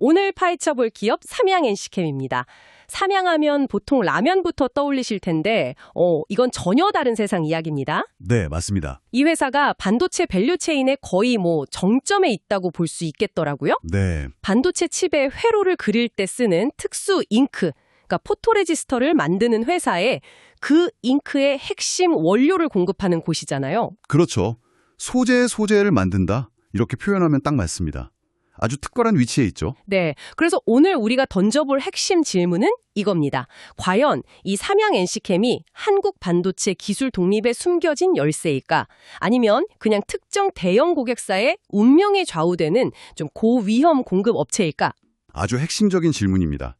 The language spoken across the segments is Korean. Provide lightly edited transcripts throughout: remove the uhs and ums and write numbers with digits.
오늘 파헤쳐볼 기업 삼양NC캠입니다. 삼양하면 보통 라면부터 떠올리실 텐데 이건 전혀 다른 세상 이야기입니다. 네, 맞습니다. 이 회사가 반도체 밸류체인의 거의 정점에 있다고 볼 수 있겠더라고요. 네, 반도체 칩에 회로를 그릴 때 쓰는 특수 잉크, 그러니까 포토레지스터를 만드는 회사에 그 잉크의 핵심 원료를 공급하는 곳이잖아요. 그렇죠. 소재를 만든다. 이렇게 표현하면 딱 맞습니다. 아주 특별한 위치에 있죠. 네, 그래서 오늘 우리가 던져볼 핵심 질문은 이겁니다. 과연 이 삼양NC캠이 한국 반도체 기술 독립에 숨겨진 열쇠일까? 아니면 그냥 특정 대형 고객사의 운명에 좌우되는 좀 고위험 공급 업체일까? 아주 핵심적인 질문입니다.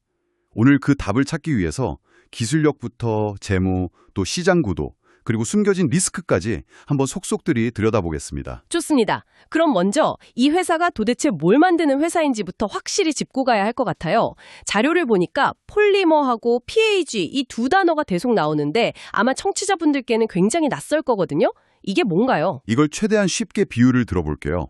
오늘 그 답을 찾기 위해서 기술력부터 재무, 또 시장 구도, 그리고 숨겨진 리스크까지 한번 속속들이 들여다보겠습니다. 좋습니다. 그럼 먼저 이 회사가 도대체 뭘 만드는 회사인지부터 확실히 짚고 가야 할 것 같아요. 자료를 보니까 폴리머하고 PAG 이 두 단어가 계속 나오는데 아마 청취자분들께는 굉장히 낯설 거거든요. 이게 뭔가요? 이걸 최대한 쉽게 비유를 들어볼게요.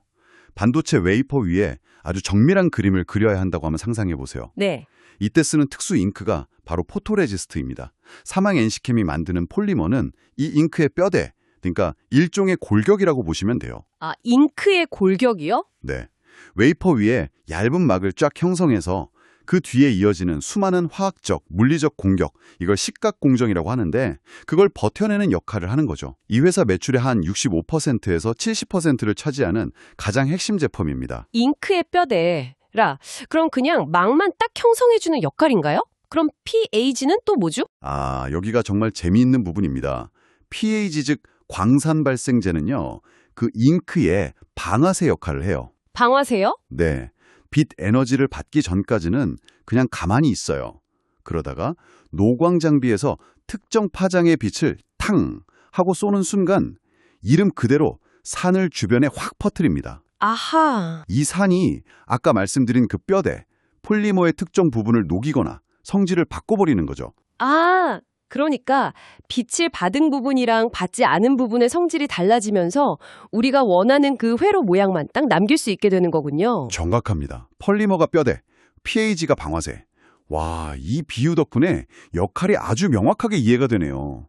반도체 웨이퍼 위에 아주 정밀한 그림을 그려야 한다고 하면 상상해 보세요. 네. 이때 쓰는 특수 잉크가 바로 포토레지스트입니다. 삼양NC캠이 만드는 폴리머는 이 잉크의 뼈대, 그러니까 일종의 골격이라고 보시면 돼요. 아, 잉크의 골격이요? 네. 웨이퍼 위에 얇은 막을 쫙 형성해서 그 뒤에 이어지는 수많은 화학적, 물리적 공격, 이걸 식각공정이라고 하는데 그걸 버텨내는 역할을 하는 거죠. 이 회사 매출의 한 65%에서 70%를 차지하는 가장 핵심 제품입니다. 잉크의 뼈대라. 그럼 그냥 막만 딱 형성해주는 역할인가요? 그럼 PAG는 또 뭐죠? 아, 여기가 정말 재미있는 부분입니다. PAG 즉 광산 발생제는요. 그 잉크의 방아쇠 역할을 해요. 방아쇠요? 네. 빛 에너지를 받기 전까지는 그냥 가만히 있어요. 그러다가 노광 장비에서 특정 파장의 빛을 탕 하고 쏘는 순간 이름 그대로 산을 주변에 확 퍼뜨립니다. 아하. 이 산이 아까 말씀드린 그 뼈대, 폴리머의 특정 부분을 녹이거나 성질을 바꿔버리는 거죠. 아, 그러니까 빛을 받은 부분이랑 받지 않은 부분의 성질이 달라지면서 우리가 원하는 그 회로 모양만 딱 남길 수 있게 되는 거군요. 정확합니다. 폴리머가 뼈대, PAG가 방아쇠. 와, 이 비유 덕분에 역할이 아주 명확하게 이해가 되네요.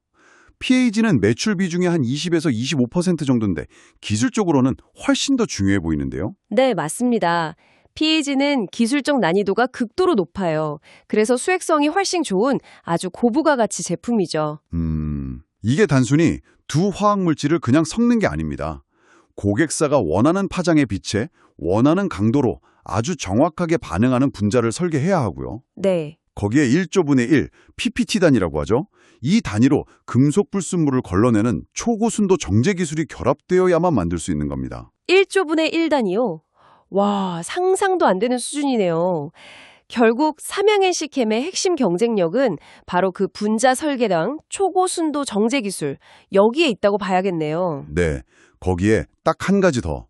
PAG는 매출 비중이 한 20에서 25% 정도인데 기술적으로는 훨씬 더 중요해 보이는데요. 네, 맞습니다. PAG는 기술적 난이도가 극도로 높아요. 그래서 수익성이 훨씬 좋은 아주 고부가 가치 제품이죠. 이게 단순히 두 화학물질을 그냥 섞는 게 아닙니다. 고객사가 원하는 파장의 빛에 원하는 강도로 아주 정확하게 반응하는 분자를 설계해야 하고요. 네. 거기에 1조분의 1, PPT 단위라고 하죠. 이 단위로 금속 불순물을 걸러내는 초고순도 정제 기술이 결합되어야만 만들 수 있는 겁니다. 1조분의 1단위요? 와, 상상도 안 되는 수준이네요. 결국 삼양NC캠의 핵심 경쟁력은 바로 그 분자 설계랑 초고순도 정제 기술, 여기에 있다고 봐야겠네요. 네, 거기에 딱 한 가지 더.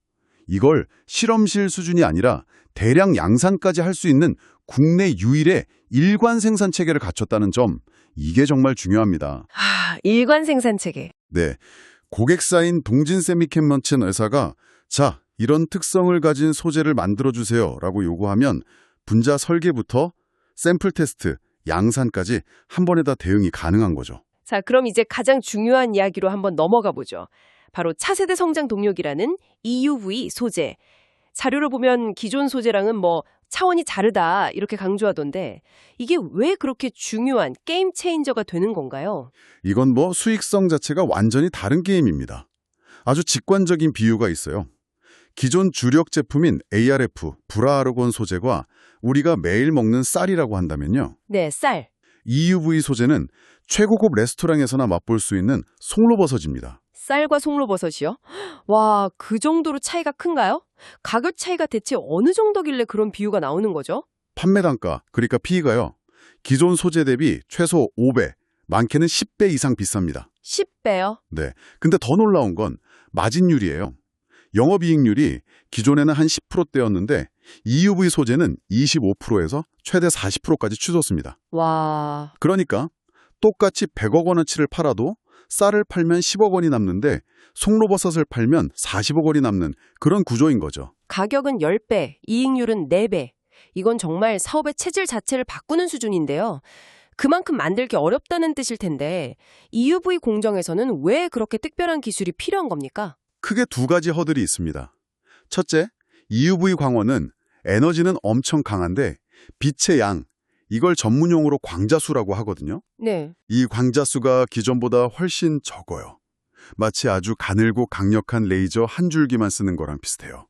이걸 실험실 수준이 아니라 대량 양산까지 할 수 있는 국내 유일의 일관 생산 체계를 갖췄다는 점, 이게 정말 중요합니다. 아, 일관 생산 체계. 네, 고객사인 동진세미캠먼친 회사가 자, 이런 특성을 가진 소재를 만들어주세요 라고 요구하면 분자 설계부터 샘플 테스트, 양산까지 한 번에 다 대응이 가능한 거죠. 자, 그럼 이제 가장 중요한 이야기로 한번 넘어가 보죠. 바로 차세대 성장 동력이라는 EUV 소재. 자료를 보면 기존 소재랑은 차원이 다르다 이렇게 강조하던데 이게 왜 그렇게 중요한 게임 체인저가 되는 건가요? 이건 수익성 자체가 완전히 다른 게임입니다. 아주 직관적인 비유가 있어요. 기존 주력 제품인 ARF, 불화아르곤 소재과 우리가 매일 먹는 쌀이라고 한다면요. 네, 쌀. EUV 소재는 최고급 레스토랑에서나 맛볼 수 있는 송로버섯입니다. 쌀과 송로버섯이요? 와, 그 정도로 차이가 큰가요? 가격 차이가 대체 어느 정도길래 그런 비유가 나오는 거죠? 판매 단가, 그러니까 P가요. 기존 소재 대비 최소 5배, 많게는 10배 이상 비쌉니다. 10배요? 네. 근데 더 놀라운 건 마진율이에요. 영업이익률이 기존에는 한 10%대였는데 EUV 소재는 25%에서 최대 40%까지 추졌습니다. 와. 그러니까 똑같이 100억 원어치를 팔아도 쌀을 팔면 10억 원이 남는데 송로버섯을 팔면 40억 원이 남는 그런 구조인 거죠. 가격은 10배, 이익률은 4배. 이건 정말 사업의 체질 자체를 바꾸는 수준인데요. 그만큼 만들기 어렵다는 뜻일 텐데 EUV 공정에서는 왜 그렇게 특별한 기술이 필요한 겁니까? 크게 두 가지 허들이 있습니다. 첫째, EUV 광원은 에너지는 엄청 강한데 빛의 양, 이걸 전문용어로 광자수라고 하거든요. 네. 이 광자수가 기존보다 훨씬 적어요. 마치 아주 가늘고 강력한 레이저 한 줄기만 쓰는 거랑 비슷해요.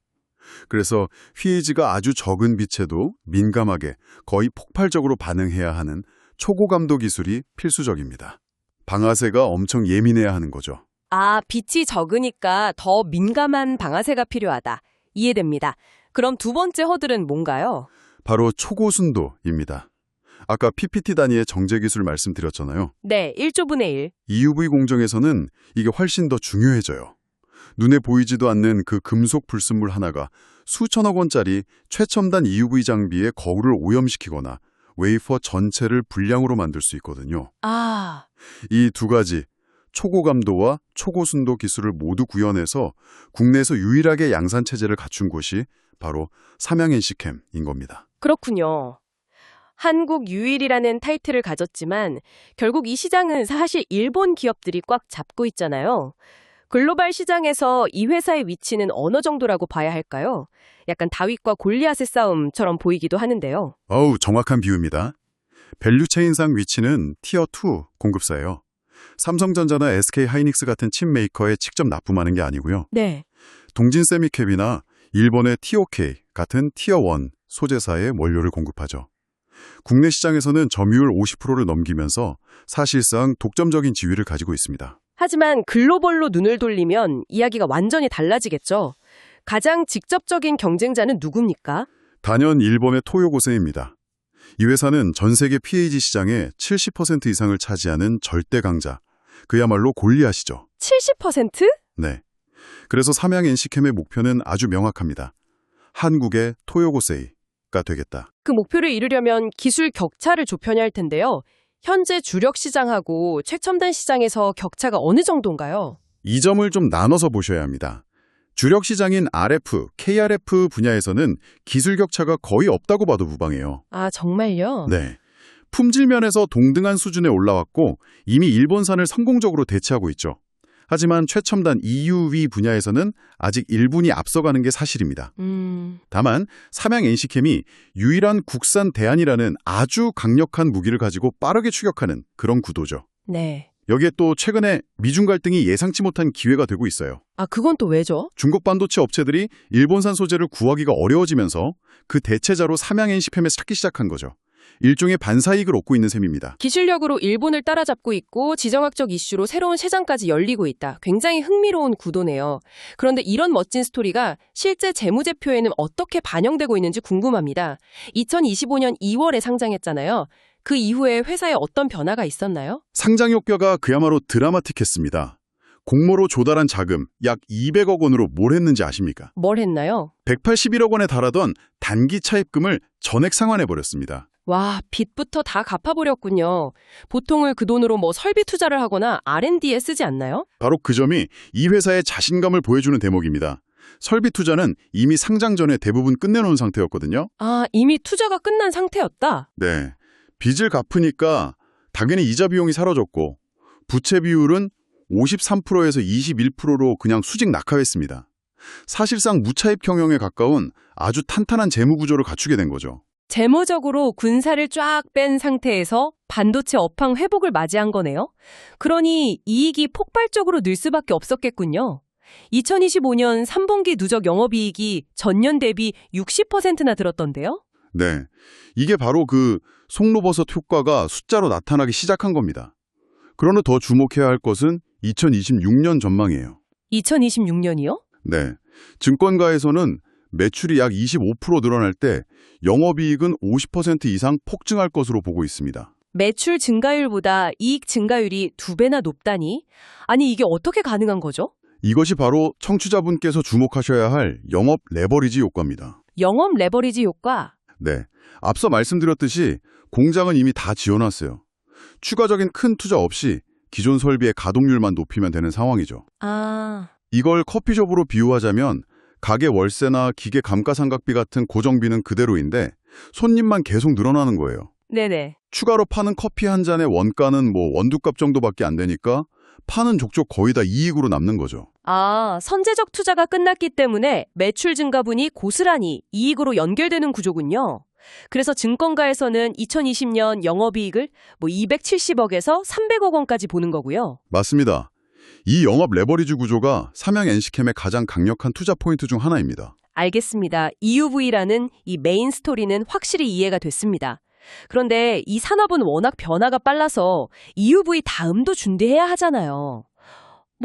그래서 피해지가 아주 적은 빛에도 민감하게 거의 폭발적으로 반응해야 하는 초고감도 기술이 필수적입니다. 방아쇠가 엄청 예민해야 하는 거죠. 아, 빛이 적으니까 더 민감한 방아쇠가 필요하다. 이해됩니다. 그럼 두 번째 허들은 뭔가요? 바로 초고순도입니다. 아까 PPT 단위의 정제 기술 말씀드렸잖아요. 네, 1조분의 1. EUV 공정에서는 이게 훨씬 더 중요해져요. 눈에 보이지도 않는 그 금속 불순물 하나가 수천억 원짜리 최첨단 EUV 장비의 거울을 오염시키거나 웨이퍼 전체를 불량으로 만들 수 있거든요. 아, 이 두 가지 초고감도와 초고순도 기술을 모두 구현해서 국내에서 유일하게 양산체제를 갖춘 곳이 바로 삼양NC캠인 겁니다. 그렇군요. 한국 유일이라는 타이틀을 가졌지만 결국 이 시장은 사실 일본 기업들이 꽉 잡고 있잖아요. 글로벌 시장에서 이 회사의 위치는 어느 정도라고 봐야 할까요? 약간 다윗과 골리앗의 싸움처럼 보이기도 하는데요. 정확한 비유입니다. 밸류체인상 위치는 티어2 공급사예요. 삼성전자나 SK하이닉스 같은 칩 메이커에 직접 납품하는 게 아니고요. 네. 동진세미캡이나 일본의 TOK 같은 티어1 소재사의 원료를 공급하죠. 국내 시장에서는 점유율 50%를 넘기면서 사실상 독점적인 지위를 가지고 있습니다. 하지만 글로벌로 눈을 돌리면 이야기가 완전히 달라지겠죠. 가장 직접적인 경쟁자는 누굽니까? 단연 일본의 토요고세입니다. 이 회사는 전 세계 PAG 시장의 70% 이상을 차지하는 절대 강자, 그야말로 골리앗이죠. 70%? 네. 그래서 삼양NC캠의 목표는 아주 명확합니다. 한국의 토요고세이가 되겠다. 그 목표를 이루려면 기술 격차를 좁혀야 할 텐데요. 현재 주력 시장하고 최첨단 시장에서 격차가 어느 정도인가요? 이 점을 좀 나눠서 보셔야 합니다. 주력 시장인 RF, KRF 분야에서는 기술 격차가 거의 없다고 봐도 무방해요. 아, 정말요? 네. 품질 면에서 동등한 수준에 올라왔고 이미 일본산을 성공적으로 대체하고 있죠. 하지만 최첨단 EUV 분야에서는 아직 일본이 앞서가는 게 사실입니다. 다만 삼양NC캠이 유일한 국산 대안이라는 아주 강력한 무기를 가지고 빠르게 추격하는 그런 구도죠. 네. 여기에 또 최근에 미중 갈등이 예상치 못한 기회가 되고 있어요. 아, 그건 또 왜죠? 중국 반도체 업체들이 일본산 소재를 구하기가 어려워지면서 그 대체자로 삼양NC캠을 찾기 시작한 거죠. 일종의 반사이익을 얻고 있는 셈입니다. 기술력으로 일본을 따라잡고 있고 지정학적 이슈로 새로운 시장까지 열리고 있다. 굉장히 흥미로운 구도네요. 그런데 이런 멋진 스토리가 실제 재무제표에는 어떻게 반영되고 있는지 궁금합니다. 2025년 2월에 상장했잖아요. 그 이후에 회사에 어떤 변화가 있었나요? 상장 효과가 그야말로 드라마틱했습니다. 공모로 조달한 자금 약 200억 원으로 뭘 했는지 아십니까? 뭘 했나요? 181억 원에 달하던 단기 차입금을 전액 상환해버렸습니다. 와, 빚부터 다 갚아버렸군요. 보통은 그 돈으로 뭐 설비 투자를 하거나 R&D에 쓰지 않나요? 바로 그 점이 이 회사의 자신감을 보여주는 대목입니다. 설비 투자는 이미 상장 전에 대부분 끝내놓은 상태였거든요. 아, 이미 투자가 끝난 상태였다. 네. 빚을 갚으니까 당연히 이자 비용이 사라졌고 부채 비율은 53%에서 21%로 그냥 수직 낙하했습니다. 사실상 무차입 경영에 가까운 아주 탄탄한 재무 구조를 갖추게 된 거죠. 재무적으로 군사를 쫙 뺀 상태에서 반도체 업황 회복을 맞이한 거네요. 그러니 이익이 폭발적으로 늘 수밖에 없었겠군요. 2025년 3분기 누적 영업이익이 전년 대비 60%나 늘었던데요? 네. 이게 바로 그 송로버섯 효과가 숫자로 나타나기 시작한 겁니다. 그러나 더 주목해야 할 것은 2026년 전망이에요. 2026년이요? 네. 증권가에서는 매출이 약 25% 늘어날 때 영업이익은 50% 이상 폭증할 것으로 보고 있습니다. 매출 증가율보다 이익 증가율이 2배나 높다니? 아니, 이게 어떻게 가능한 거죠? 이것이 바로 청취자분께서 주목하셔야 할 영업 레버리지 효과입니다. 영업 레버리지 효과? 네. 앞서 말씀드렸듯이 공장은 이미 다 지어놨어요. 추가적인 큰 투자 없이 기존 설비의 가동률만 높이면 되는 상황이죠. 아, 이걸 커피숍으로 비유하자면 가게 월세나 기계 감가상각비 같은 고정비는 그대로인데 손님만 계속 늘어나는 거예요. 네네. 추가로 파는 커피 한 잔의 원가는 원두값 정도밖에 안 되니까 파는 족족 거의 다 이익으로 남는 거죠. 아, 선제적 투자가 끝났기 때문에 매출 증가분이 고스란히 이익으로 연결되는 구조군요. 그래서 증권가에서는 2020년 영업이익을 270억에서 300억 원까지 보는 거고요. 맞습니다. 이 영업 레버리지 구조가 삼양 NC캠의 가장 강력한 투자 포인트 중 하나입니다. 알겠습니다. EUV라는 이 메인 스토리는 확실히 이해가 됐습니다. 그런데 이 산업은 워낙 변화가 빨라서 EUV 다음도 준비해야 하잖아요.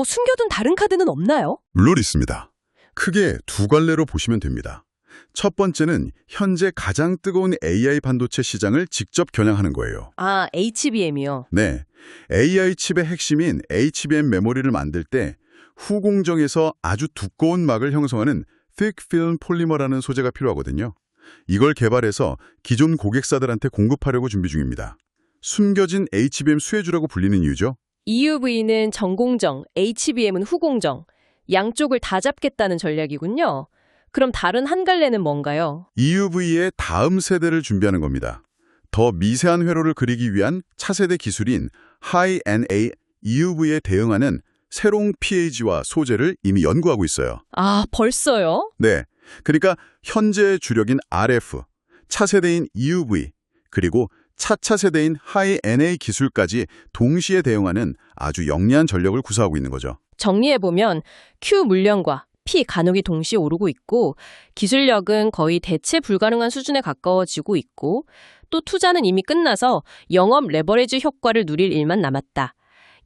숨겨둔 다른 카드는 없나요? 물론 있습니다. 크게 두 갈래로 보시면 됩니다. 첫 번째는 현재 가장 뜨거운 AI 반도체 시장을 직접 겨냥하는 거예요. 아, HBM이요? 네, AI 칩의 핵심인 HBM 메모리를 만들 때 후공정에서 아주 두꺼운 막을 형성하는 thick film polymer라는 소재가 필요하거든요. 이걸 개발해서 기존 고객사들한테 공급하려고 준비 중입니다. 숨겨진 HBM 수혜주라고 불리는 이유죠. EUV는 전공정, HBM은 후공정. 양쪽을 다 잡겠다는 전략이군요. 그럼 다른 한 갈래는 뭔가요? EUV의 다음 세대를 준비하는 겁니다. 더 미세한 회로를 그리기 위한 차세대 기술인 High-NA EUV에 대응하는 새로운 PAG와 소재를 이미 연구하고 있어요. 아, 벌써요? 네, 그러니까 현재의 주력인 RF, 차세대인 EUV, 그리고 차차세대인 High-NA 기술까지 동시에 대응하는 아주 영리한 전력을 구사하고 있는 거죠. 정리해보면 Q 물량과 P 간혹이 동시에 오르고 있고 기술력은 거의 대체 불가능한 수준에 가까워지고 있고 또 투자는 이미 끝나서 영업 레버리지 효과를 누릴 일만 남았다.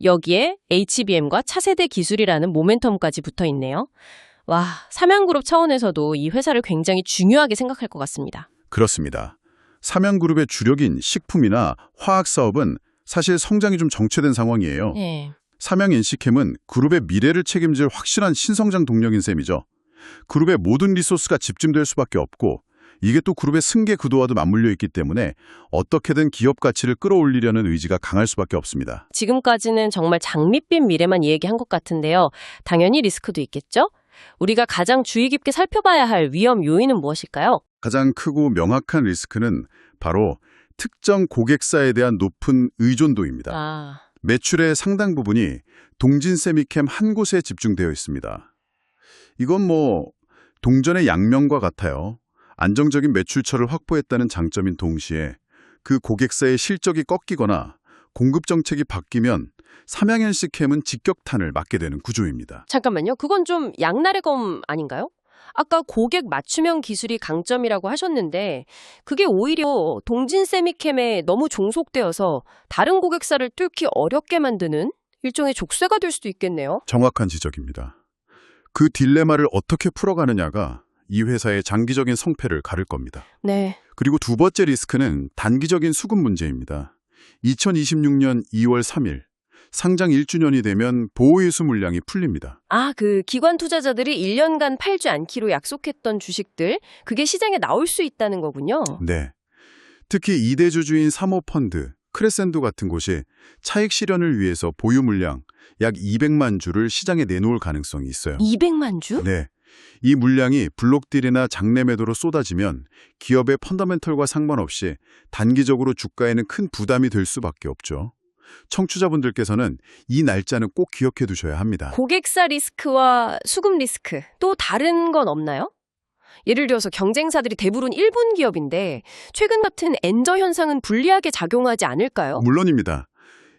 여기에 HBM과 차세대 기술이라는 모멘텀까지 붙어있네요. 와, 삼양그룹 차원에서도 이 회사를 굉장히 중요하게 생각할 것 같습니다. 그렇습니다. 삼양그룹의 주력인 식품이나 화학사업은 사실 성장이 좀 정체된 상황이에요. 네. 삼양 NC캠은 그룹의 미래를 책임질 확실한 신성장 동력인 셈이죠. 그룹의 모든 리소스가 집중될 수밖에 없고 이게 또 그룹의 승계 구도와도 맞물려 있기 때문에 어떻게든 기업 가치를 끌어올리려는 의지가 강할 수밖에 없습니다. 지금까지는 정말 장밋빛 미래만 이야기한 것 같은데요. 당연히 리스크도 있겠죠? 우리가 가장 주의 깊게 살펴봐야 할 위험 요인은 무엇일까요? 가장 크고 명확한 리스크는 바로 특정 고객사에 대한 높은 의존도입니다. 매출의 상당 부분이 동진 세미캠 한 곳에 집중되어 있습니다. 이건 동전의 양면과 같아요. 안정적인 매출처를 확보했다는 장점인 동시에 그 고객사의 실적이 꺾이거나 공급 정책이 바뀌면 삼양 NC캠은 직격탄을 맞게 되는 구조입니다. 잠깐만요. 그건 좀 양날의 검 아닌가요? 아까 고객 맞춤형 기술이 강점이라고 하셨는데 그게 오히려 동진 세미캠에 너무 종속되어서 다른 고객사를 뚫기 어렵게 만드는 일종의 족쇄가 될 수도 있겠네요. 정확한 지적입니다. 그 딜레마를 어떻게 풀어가느냐가 이 회사의 장기적인 성패를 가를 겁니다. 네. 그리고 두 번째 리스크는 단기적인 수급 문제입니다. 2026년 2월 3일 상장 1주년이 되면 보호예수 물량이 풀립니다. 아, 그 기관 투자자들이 1년간 팔지 않기로 약속했던 주식들, 그게 시장에 나올 수 있다는 거군요. 네. 특히 2대 주주인 사모펀드, 크레센도 같은 곳이 차익 실현을 위해서 보유 물량 약 200만 주를 시장에 내놓을 가능성이 있어요. 200만 주? 네. 이 물량이 블록딜이나 장내 매도로 쏟아지면 기업의 펀더멘털과 상관없이 단기적으로 주가에는 큰 부담이 될 수밖에 없죠. 청취자분들께서는 이 날짜는 꼭 기억해 두셔야 합니다. 고객사 리스크와 수급 리스크, 또 다른 건 없나요? 예를 들어서 경쟁사들이 대부분 일본 기업인데 최근 같은 엔저 현상은 불리하게 작용하지 않을까요? 물론입니다.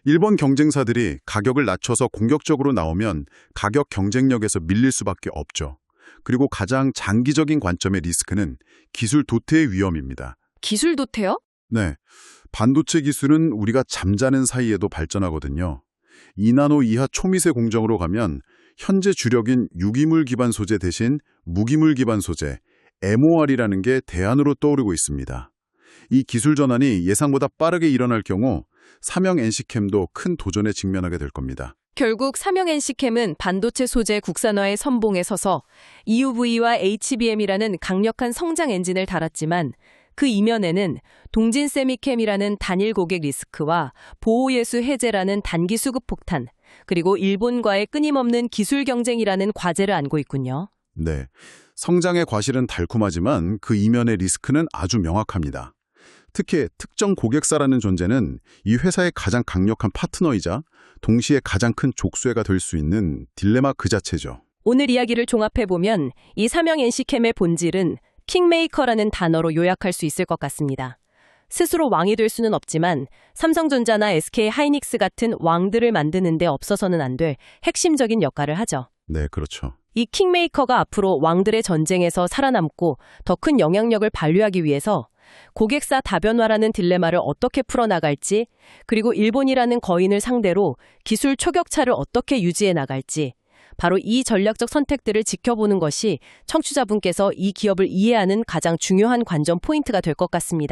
일본 경쟁사들이 가격을 낮춰서 공격적으로 나오면 가격 경쟁력에서 밀릴 수밖에 없죠. 그리고 가장 장기적인 관점의 리스크는 기술 도태의 위험입니다. 기술 도태요? 네. 반도체 기술은 우리가 잠자는 사이에도 발전하거든요. 2나노 이하 초미세 공정으로 가면 현재 주력인 유기물 기반 소재 대신 무기물 기반 소재, MOR이라는 게 대안으로 떠오르고 있습니다. 이 기술 전환이 예상보다 빠르게 일어날 경우 삼양 NC캠도 큰 도전에 직면하게 될 겁니다. 결국 삼양 NC캠은 반도체 소재 국산화의 선봉에 서서 EUV와 HBM이라는 강력한 성장 엔진을 달았지만 그 이면에는 동진 세미캠이라는 단일 고객 리스크와 보호예수 해제라는 단기 수급 폭탄, 그리고 일본과의 끊임없는 기술 경쟁이라는 과제를 안고 있군요. 네. 성장의 과실은 달콤하지만 그 이면의 리스크는 아주 명확합니다. 특히 특정 고객사라는 존재는 이 회사의 가장 강력한 파트너이자 동시에 가장 큰 족쇄가 될 수 있는 딜레마 그 자체죠. 오늘 이야기를 종합해보면 이 삼양 NC캠의 본질은 킹메이커라는 단어로 요약할 수 있을 것 같습니다. 스스로 왕이 될 수는 없지만 삼성전자나 SK 하이닉스 같은 왕들을 만드는 데 없어서는 안 될 핵심적인 역할을 하죠. 네, 그렇죠. 이 킹메이커가 앞으로 왕들의 전쟁에서 살아남고 더 큰 영향력을 발휘하기 위해서 고객사 다변화라는 딜레마를 어떻게 풀어나갈지, 그리고 일본이라는 거인을 상대로 기술 초격차를 어떻게 유지해 나갈지, 바로 이 전략적 선택들을 지켜보는 것이 청취자분께서 이 기업을 이해하는 가장 중요한 관전 포인트가 될 것 같습니다.